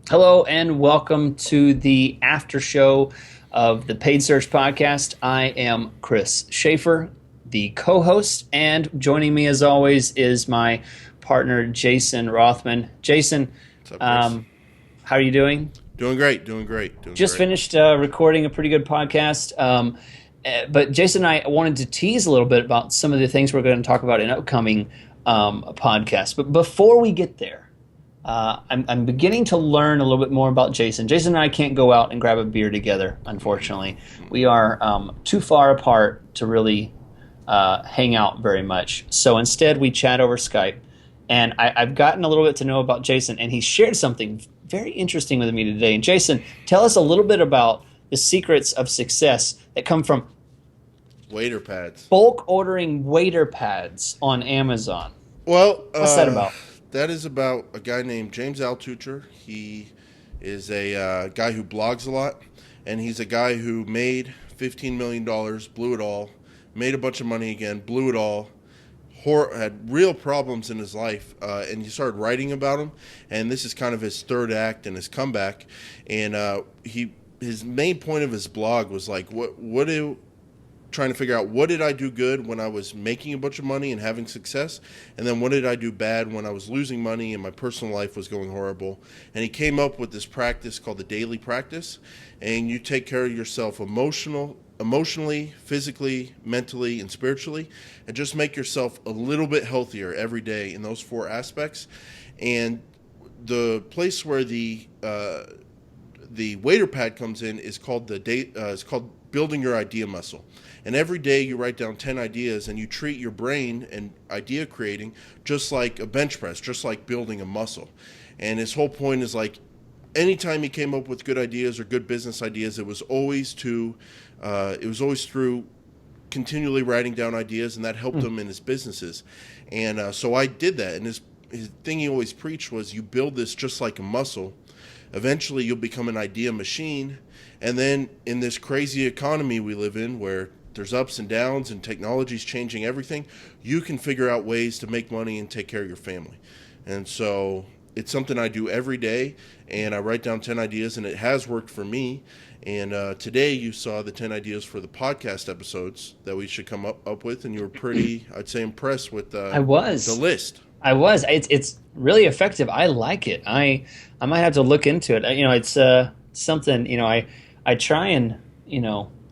Hello and welcome to the after show of the Paid Search Podcast. I am Chris Schaeffer, the co-host, and joining me as always is my partner Jason Rothman. Jason, What's up, Chris? how are you doing? Doing great, doing great, Just finished recording a pretty good podcast. But Jason and I wanted to tease a little bit about some of the things we're going to talk about in upcoming podcasts. But before we get there, I'm beginning to learn a little bit more about Jason. Jason and I can't go out and grab a beer together, unfortunately. We are too far apart to really hang out very much. So instead, we chat over Skype. And I've gotten a little bit to know about Jason, and he shared something very interesting with me today. And Jason, tell us a little bit about the secrets of success that come from waiter pads. Bulk ordering waiter pads on Amazon. Well, what's that about? That is about a guy named James Altucher. He is a guy who blogs a lot, and he's a guy who made $15 million, blew it all, made a bunch of money again, blew it all, had real problems in his life, and he started writing about them. And this is kind of his third act and his comeback. And his main point of his blog was like, trying to figure out what did I do good when I was making a bunch of money and having success, and then what did I do bad when I was losing money and my personal life was going horrible. And he came up with this practice called the daily practice, and you take care of yourself emotionally, physically, mentally, and spiritually, and just make yourself a little bit healthier every day in those four aspects. And the place where the waiter pad comes in is called it's called building your idea muscle. And every day you write down 10 ideas, and you treat your brain and idea creating just like a bench press, just like building a muscle. And his whole point is like, anytime he came up with good ideas or good business ideas, it was always through continually writing down ideas, and that helped him in his businesses. And so I did that. And his thing he always preached was, you build this just like a muscle. Eventually you'll become an idea machine. And then in this crazy economy we live in, where there's ups and downs and technology's changing everything, you can figure out ways to make money and take care of your family. And so it's something I do every day, and I write down 10 ideas, and it has worked for me. And today you saw the 10 ideas for the podcast episodes that we should come up with, and you were pretty, I'd say, impressed with the list. I was. It's really effective. I like it. I might have to look into it. It's something, I try and,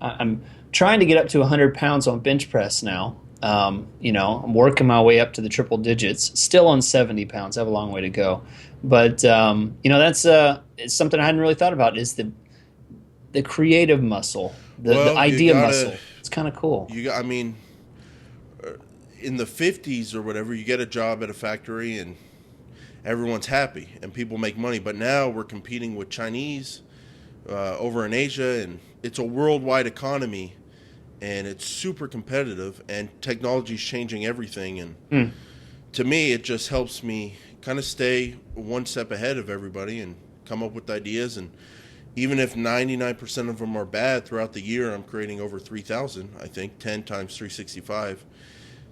I'm trying to get up to 100 pounds on bench press now. I'm working my way up to the triple digits, still on 70 pounds. I have a long way to go. But, that's it's something I hadn't really thought about, is the creative muscle, the idea muscle. It's kind of cool. In the 50s or whatever, you get a job at a factory and everyone's happy and people make money. But now we're competing with Chinese over in Asia, and it's a worldwide economy, and it's super competitive, and technology's changing everything. And to me, it just helps me kind of stay one step ahead of everybody and come up with ideas. And even if 99% of them are bad, throughout the year I'm creating over 3,000, I think, 10 times 365,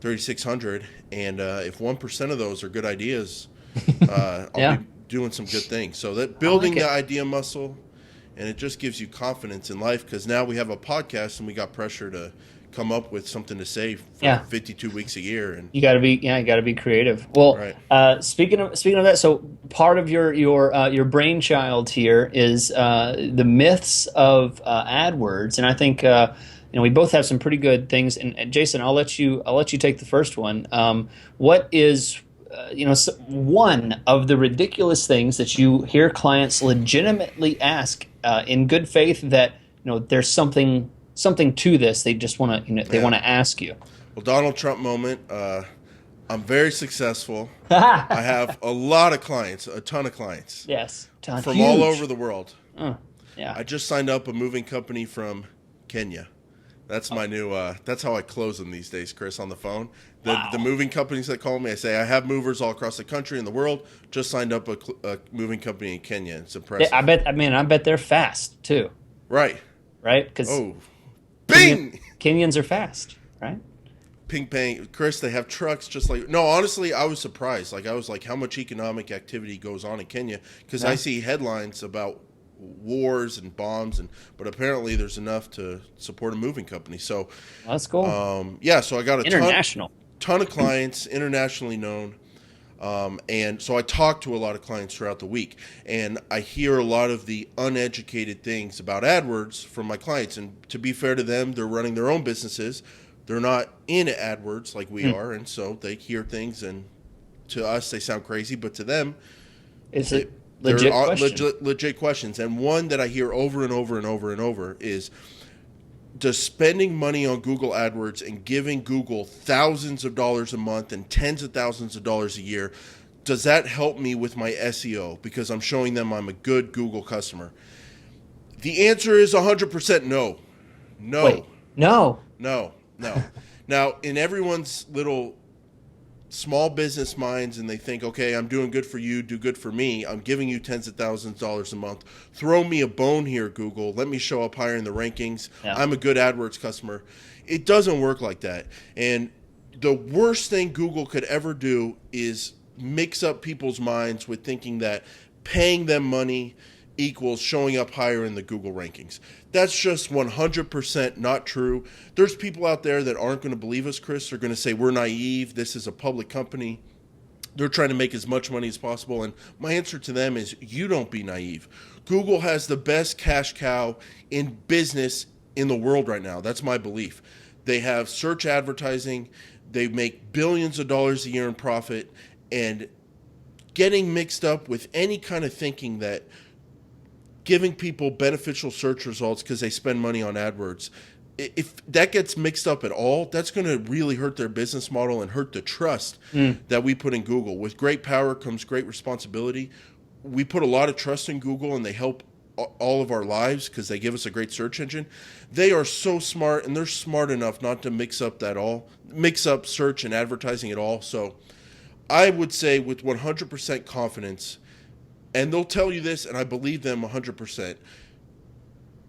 3,600. And if 1% of those are good ideas, I'll be doing some good things. So that building the idea muscle, and it just gives you confidence in life, because now we have a podcast and we got pressure to come up with something to say for 52 weeks a year. And you got to be creative. Well, right. Speaking of that, so part of your brainchild here is the myths of AdWords, and I think we both have some pretty good things. And Jason, I'll let you take the first one. What is one of the ridiculous things that you hear clients legitimately ask in good faith, that there's something to this, they just want to they want to ask you? Well, Donald Trump moment. I'm very successful. I have a lot of clients, a ton of clients. Yes, from all over the world. Yeah. I just signed up a moving company from Kenya. That's my new. That's how I close them these days, Chris, on the phone. The moving companies that call me, I say I have movers all across the country and the world. Just signed up a moving company in Kenya. It's impressive. Yeah, I bet they're fast too. Right. Because Bing! Kenyans are fast, right? ping pong, Chris, they have trucks just like, no, honestly, I was surprised. Like, I was like, how much economic activity goes on in Kenya? Because I see headlines about wars and bombs, but apparently there's enough to support a moving company. So that's cool. So I got a ton of clients, internationally known. And so I talk to a lot of clients throughout the week, and I hear a lot of the uneducated things about AdWords from my clients. And to be fair to them, they're running their own businesses. They're not in AdWords like we are, and so they hear things, and to us they sound crazy, but to them, it's a legit questions. And one that I hear over and over and over and over is, does spending money on Google AdWords and giving Google thousands of dollars a month and tens of thousands of dollars a year, does that help me with my SEO because I'm showing them I'm a good Google customer? The answer is 100% no. No. Wait, no. Now, in everyone's little small business minds, and they think, okay, I'm doing good for you, do good for me. I'm giving you tens of thousands of dollars a month. Throw me a bone here, Google. Let me show up higher in the rankings. Yeah. I'm a good AdWords customer. It doesn't work like that. And the worst thing Google could ever do is mix up people's minds with thinking that paying them money equals showing up higher in the Google rankings. That's just 100% not true. There's people out there that aren't going to believe us, Chris. They're going to say we're naive. This is a public company. They're trying to make as much money as possible. And my answer to them is, you don't be naive. Google has the best cash cow in business in the world right now. That's my belief. They have search advertising. They make billions of dollars a year in profit. And getting mixed up with any kind of thinking that giving people beneficial search results because they spend money on AdWords, if that gets mixed up at all, that's going to really hurt their business model and hurt the trust that we put in Google. With great power comes great responsibility. We put a lot of trust in Google, and they help all of our lives because they give us a great search engine. They are so smart, and they're smart enough not to mix up search and advertising at all. So I would say with 100% confidence, and they'll tell you this, and I believe them 100%,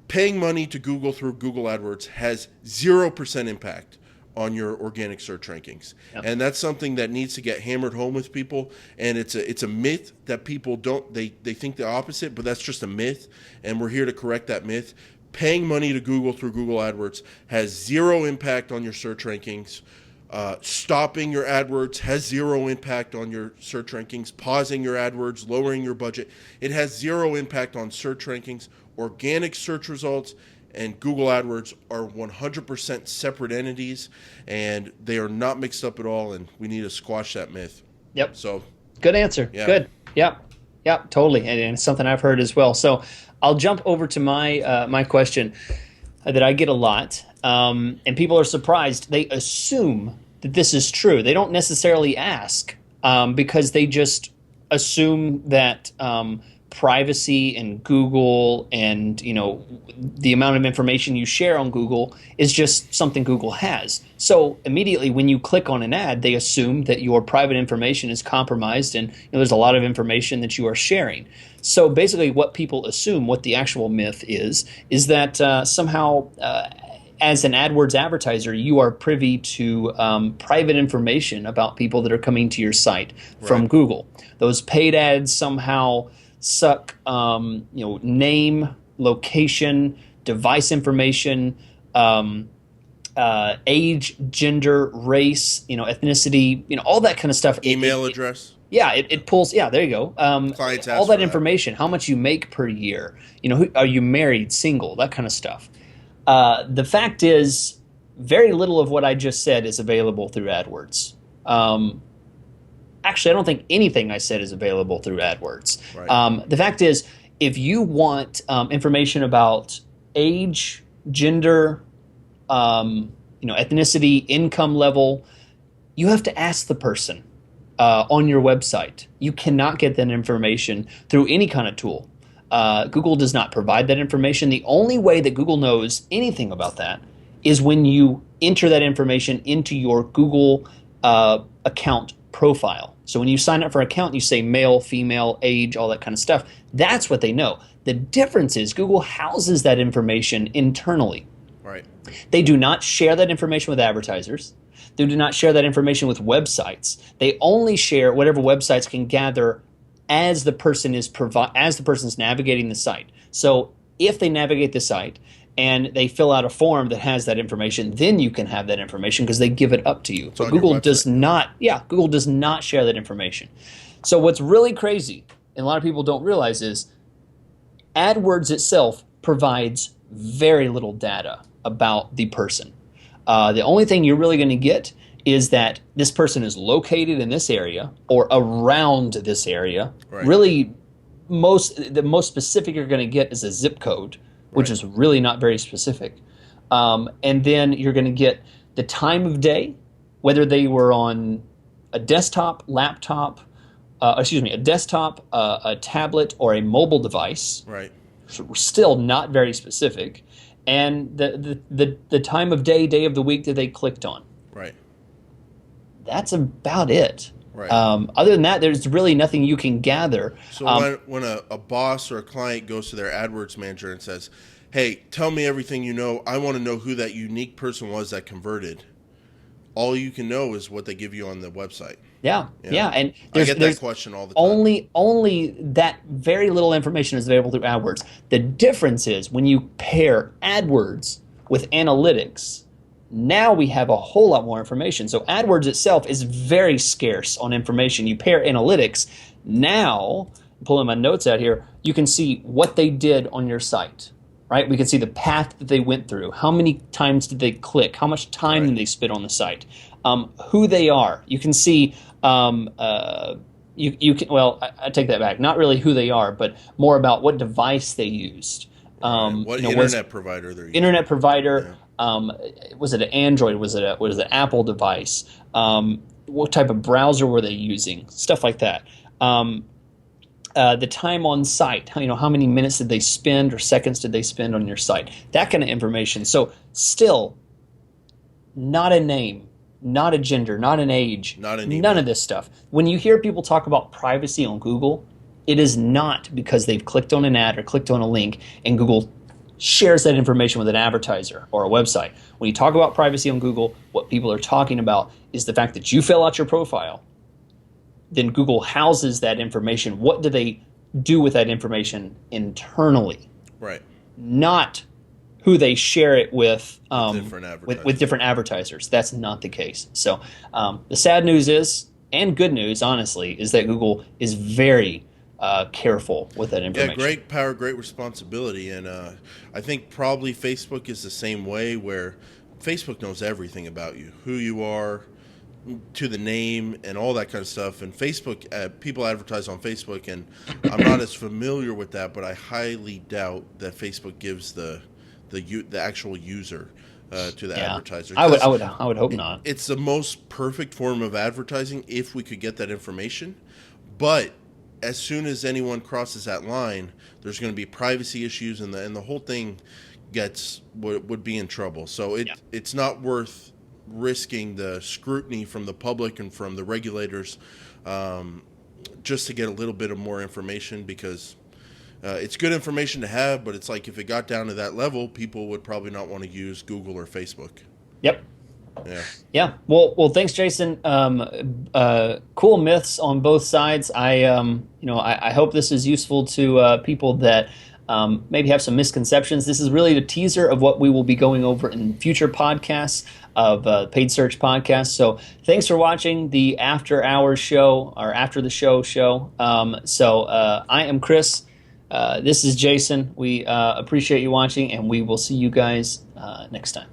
paying money to Google through Google AdWords has 0% impact on your organic search rankings. Yep. And that's something that needs to get hammered home with people. And it's a myth that people don't, they think the opposite, but that's just a myth. And we're here to correct that myth. Paying money to Google through Google AdWords has 0 impact on your search rankings. Stopping your AdWords has 0 impact on your search rankings. Pausing your AdWords, lowering your budget, it has 0 impact on search rankings. Organic search results and Google AdWords are 100% separate entities, and they are not mixed up at all, and we need to squash that myth. Yep. So, good answer. Yeah. Good. Yep, totally. And it's something I've heard as well. So I'll jump over to my question that I get a lot. And people are surprised. They assume that this is true. They don't necessarily ask because they just assume that privacy and Google and the amount of information you share on Google is just something Google has. So immediately when you click on an ad, they assume that your private information is compromised, and there's a lot of information that you are sharing. So basically what people assume, what the actual myth is that somehow as an AdWords advertiser, you are privy to private information about people that are coming to your site from Google. Those paid ads somehow suck name, location, device information, age, gender, race, ethnicity, all that kind of stuff. Email address. Yeah, it pulls. Yeah, there you go. Clients all that information. How much you make per year? Are you married, single? That kind of stuff. The fact is, very little of what I just said is available through AdWords. Actually, I don't think anything I said is available through AdWords. Right. The fact is, if you want information about age, gender, ethnicity, income level, you have to ask the person on your website. You cannot get that information through any kind of tool. Google does not provide that information. The only way that Google knows anything about that is when you enter that information into your Google account profile. So when you sign up for an account, you say male, female, age, all that kind of stuff. That's what they know. The difference is Google houses that information internally. Right. They do not share that information with advertisers. They do not share that information with websites. They only share whatever websites can gather as the person is as the person's navigating the site. So if they navigate the site and they fill out a form that has that information, then you can have that information because they give it up to you. But Google does not. Yeah, Google does not share that information. So what's really crazy, and a lot of people don't realize, is AdWords itself provides very little data about the person. The only thing you're really going to get is that this person is located in this area or around this area. Right. Really, the most specific you're going to get is a zip code, which is really not very specific. And then you're going to get the time of day, whether they were on a desktop, laptop, a desktop, a tablet, or a mobile device. Right. So we're still not very specific. And the time of day of the week that they clicked on. Right. That's about it. Right. Other than that, there's really nothing you can gather. So when a boss or a client goes to their AdWords manager and says, hey, tell me everything you know. I want to know who that unique person was that converted. All you can know is what they give you on the website. Yeah. And I get that question all the time. Only that very little information is available through AdWords. The difference is when you pair AdWords with analytics, now we have a whole lot more information. So AdWords itself is very scarce on information. You pair analytics, now, pulling my notes out here, you can see what they did on your site. Right? We can see the path that they went through. How many times did they click? How much time did they spend on the site? Who they are. You can see. You can. Well, I take that back. Not really who they are, but more about what device they used. What internet provider they're using. Internet provider. Yeah. Was it an Android? Was it an Apple device? What type of browser were they using? Stuff like that. The time on site, how many minutes did they spend or seconds did they spend on your site? That kind of information. So still, not a name, not a gender, not an age, none of this stuff. When you hear people talk about privacy on Google, it is not because they've clicked on an ad or clicked on a link and Google shares that information with an advertiser or a website. When you talk about privacy on Google, what people are talking about is the fact that you fill out your profile. Then Google houses that information. What do they do with that information internally? Right. Not who they share it with different advertisers. That's not the case. So the sad news is, and good news, honestly, is that Google is very careful with that information. Yeah, great power, great responsibility. And I think probably Facebook is the same way, where Facebook knows everything about you, who you are, to the name and all that kind of stuff. And Facebook, people advertise on Facebook, and I'm not as familiar with that, but I highly doubt that Facebook gives the actual user to the advertiser. I would hope not. It's the most perfect form of advertising if we could get that information, but as soon as anyone crosses that line, there's going to be privacy issues, and the whole thing would be in trouble. So it's not worth risking the scrutiny from the public and from the regulators just to get a little bit of more information, because it's good information to have, but it's like if it got down to that level, people would probably not want to use Google or Facebook. Yep. Yeah. Well, thanks, Jason. Cool myths on both sides. I hope this is useful to people that maybe have some misconceptions. This is really the teaser of what we will be going over in future podcasts of Paid Search Podcast. So thanks for watching the After Hours show, or After the Show show. I am Chris. This is Jason. We appreciate you watching, and we will see you guys next time.